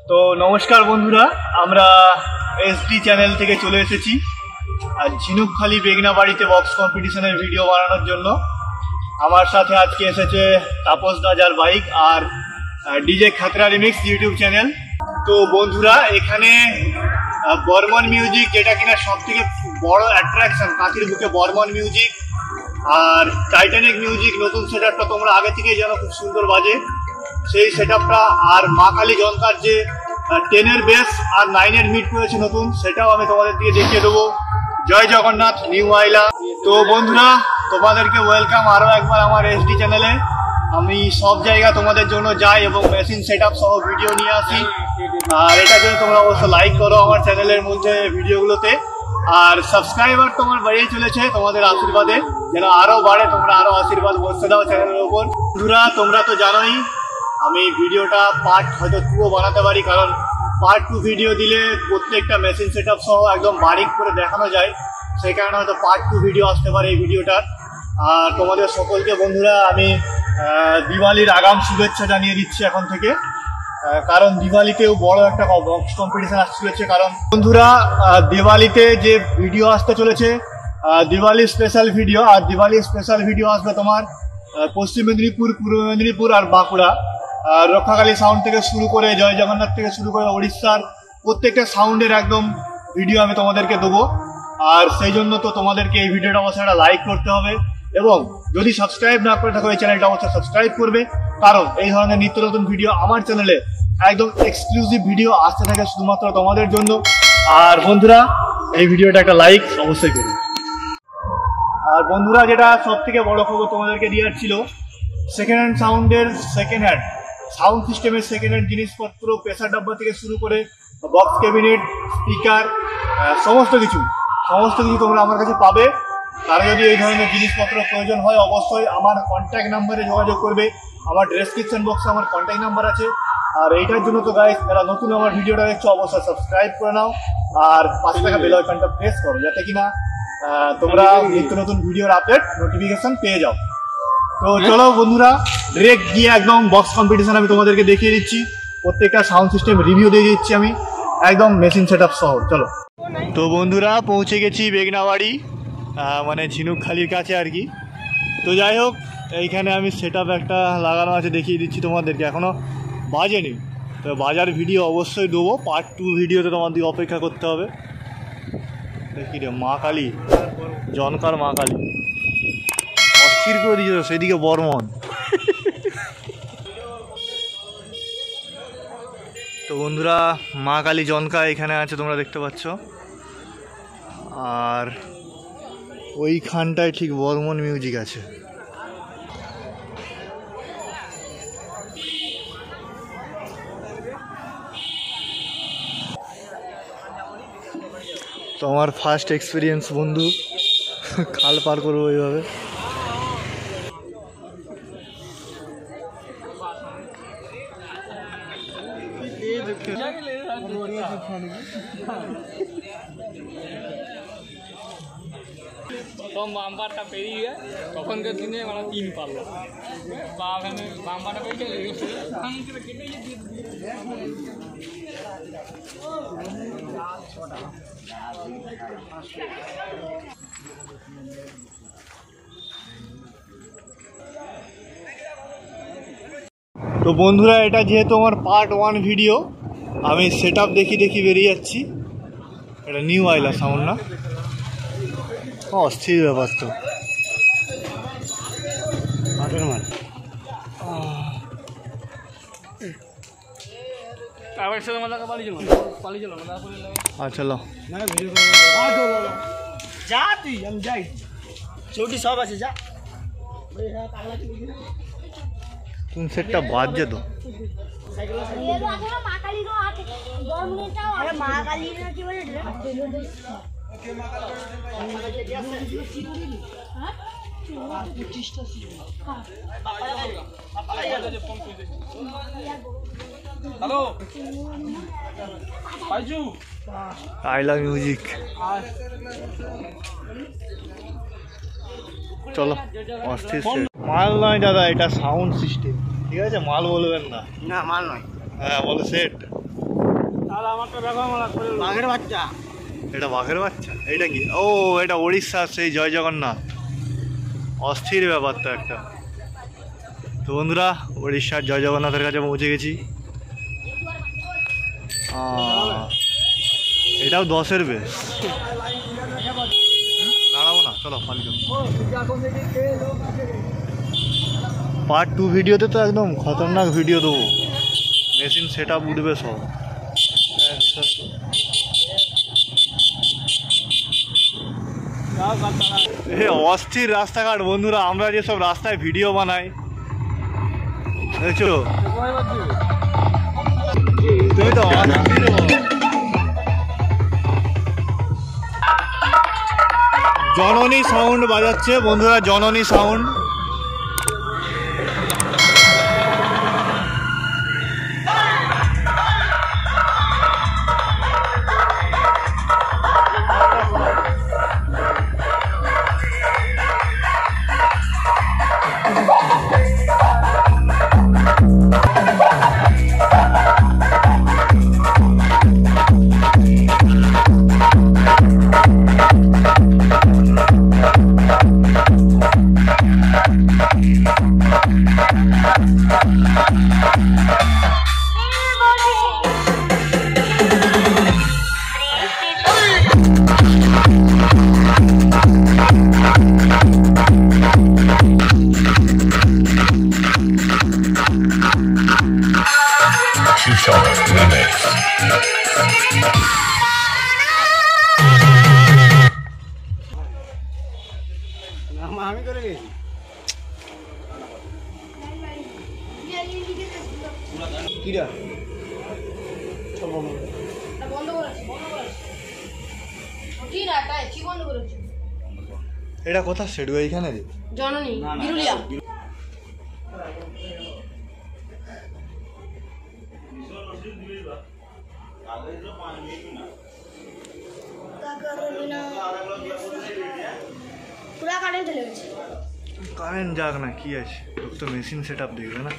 তো নমস্কার বন্ধুরা, আমরা এসডি চ্যানেল থেকে চলে এসেছি আর ঝিনুকখালি বেগনাবাড়িতে বক্স কম্পিটিশনের ভিডিও বানানোর জন্য। আমার সাথে আজকে এসেছে তাপস দাজার বাইক আর DJ Khatra remix YouTube channel. তো বন্ধুরা, এখানে বর্মন মিউজিক, যেটা কিনা সব থেকে বড় অ্যাট্রাকশন, কাঁথির বুকে বর্মন মিউজিক আর টাইটানিক মিউজিক নতুন সেট আপটা তোমরা আগে থেকেই জানো খুব সুন্দর বাজে। সেই সেট আপটা আর মা কালী জনকার যে 10-এর বেস আর 9-এর মিড করেছে নতুন, সেটাও আমি তোমাদের দিয়ে দেখিয়ে দেবো। জয় জগন্নাথ, নিউ আইলা। তো বন্ধুরা, তোমাদেরকে ওয়েলকাম আরও একবার আমার এসডি চ্যানেলে। আমি সব জায়গা তোমাদের জন্য যাই এবং মেশিন সেট আপ সহ ভিডিও নিয়ে আসি। আর এটার জন্য তোমরা অবশ্য লাইক করো আমার চ্যানেলের মধ্যে ভিডিওগুলোতে। আর সাবস্ক্রাইবার তোমার বাড়িয়ে চলেছে তোমাদের আশীর্বাদে, যেন আরও বাড়ে। তোমরা আরও আশীর্বাদ বসতে দাও চ্যানেলের ওপর। বন্ধুরা, তোমরা তো জানোই আমি ভিডিওটা পার্ট হয়তো 2ও বানাতে পারি, কারণ পার্ট 2 ভিডিও দিলে প্রত্যেকটা মেশিন সেট আপ সহ একদম বারিক করে দেখানো যায়। সেই কারণে হয়তো পার্ট 2 ভিডিও আসতে পারে এই ভিডিওটার। আর তোমাদের সকলকে বন্ধুরা আমি দিওয়ালির আগাম শুভেচ্ছা জানিয়ে দিচ্ছি এখন থেকে, কারণ দিওয়ালিতেও বড় একটা বক্স কম্পিটিশন আসতে চলেছে। কারণ বন্ধুরা, দিওয়ালিতে যে ভিডিও আসতে চলেছে দিওয়ালি স্পেশাল ভিডিও, আর দিওয়ালি স্পেশাল ভিডিও আসবে তোমার পশ্চিম মেদিনীপুর, পূর্ব মেদিনীপুর আর বাঁকুড়া। রক্ষাকালী সাউন্ড থেকে শুরু করে জয় জগন্নাথ থেকে শুরু করে ওড়িশার প্রত্যেকটা সাউন্ডের একদম ভিডিও আমি তোমাদেরকে দেবো। আর সেই জন্য তো তোমাদেরকে এই ভিডিওটা অবশ্যই একটা লাইক করতে হবে, এবং যদি সাবস্ক্রাইব না করে থাকো এই চ্যানেলটা অবশ্যই সাবস্ক্রাইব করবে, কারণ এই ধরনের নিত্য নতুন ভিডিও আমার চ্যানেলে একদম এক্সক্লুসিভ ভিডিও আসতে থাকে শুধুমাত্র তোমাদের জন্য। আর বন্ধুরা, এই ভিডিওটা একটা লাইক অবশ্যই করবে। আর বন্ধুরা, যেটা সব থেকে বড় খবর তোমাদেরকে দেওয়ার ছিল, সেকেন্ড হ্যান্ড সাউন্ডের সেকেন্ড হ্যান্ড সাউন্ড সিস্টেমের সেকেন্ড হ্যান্ড জিনিসপত্র, প্রেসার ডাব্বা থেকে শুরু করে বক্স ক্যাবিনেট, স্পিকার, সমস্ত কিছু তোমরা আমার কাছে পাবে। তারা যদি এই ধরনের জিনিসপত্র প্রয়োজন হয় অবশ্যই আমার কন্ট্যাক্ট নাম্বারে যোগাযোগ করবে। আমার ডেসক্রিপশন বক্সে আমার কন্ট্যাক্ট নাম্বার আছে। আর এইটার জন্য তো গাইস, যারা নতুন আমার ভিডিওটা দেখছো অবশ্যই সাবস্ক্রাইব করে নাও আর পাশে থাকা বেল আইকনটা প্রেস করো, যাতে কিনা তোমরা নিত্য নতুন ভিডিওর আপডেট নোটিফিকেশন পেয়ে যাও। তো চলো বন্ধুরা, ডিরেক্ট গিয়ে একদম বক্স কম্পিটিশন আমি তোমাদেরকে দেখিয়ে দিচ্ছি। প্রত্যেকটা সাউন্ড সিস্টেম রিভিউ দিয়ে দিচ্ছি আমি একদম মেশিন সেট আপ সহ। চলো। তো বন্ধুরা, পৌঁছে গেছি বেগনাবাড়ি, মানে ঝিনুকখালির কাছে আর কি। তো যাই হোক, এইখানে আমি সেট আপ একটা লাগানো আছে, দেখিয়ে দিচ্ছি তোমাদেরকে। এখনও বাজেনি, তো বাজার ভিডিও অবশ্যই দেবো। পার্ট 2 ভিডিওতে তোমাদের অপেক্ষা করতে হবে। দেখি রে, মা কালী জনকার, মা কালী অস্থির করে দিয়েছিল সেদিকে বর্মন। তো বন্ধুরা, মা কালী জনকা এখানে আছে, তোমরা দেখতে পাচ্ছ। আর ওইখানটায় ঠিক বর্মন মিউজিক আছে। তো আমার ফার্স্ট এক্সপিরিয়েন্স বন্ধু, খাল পার করবো এইভাবে। প্রথম বাম্পারটা পেরিয়ে তখনকার দিনে মানে 3 পারল বাম্পারটা পেরিয়ে তো বন্ধুরা, এটা যেহেতু আমার পার্ট 1 ভিডিও, আমি সেট আপ দেখি বেরিয়ে যাচ্ছি। এটা নিউ আইলা সাউন্ড না? অস্থির ব্যাপার তো। চলো যা, তুই আমি যাই, চৌটি সব আছে, যা। কোন সেটটা বাজছে তো? হ্যালো পাইজু, আইলা মিউজিক। চলো, অস্থির মাল নয় দাদা, এটা সাউন্ড সিস্টেম, ঠিক আছে? মাল বলবেন না। না মাল নয়, হ্যাঁ বলো সেট। আর আমারটা দেখো আমার বাঘের বাচ্চা। এটা বাঘের বাচ্চা? এটা কি? ও এটা উড়িষ্যার সেই জয় জগন্নাথ। অস্থির ব্যাপার তো একটা। তো বন্ধুরা উড়িষ্যার জয় জগন্নাথের কাছে পৌঁছে গেছি। এটাও 10-এর বেশ। দাঁড়াবো না, চলো পার্ট 2 ভিডিওতে তো একদম খতরনাক ভিডিও দেবো। মেশিন সেট আপ উঠবে সব অস্থির রাস্তাঘাট বন্ধুরা। আমরা যেসব রাস্তায় ভিডিও বানাই দেখছো তুমি তো জননী সাউন্ড বাজাচ্ছে বন্ধুরা, জননী সাউন্ড। আমি করে গেছি কিরা এটা কোথা সেট এইখানে রে? জননী বিরুলিয়া। পুরা কারেন্ট চলে গেছে। কারেন্ট যাক না কি আছে, তো মেশিন সেট আপ দেখবে না।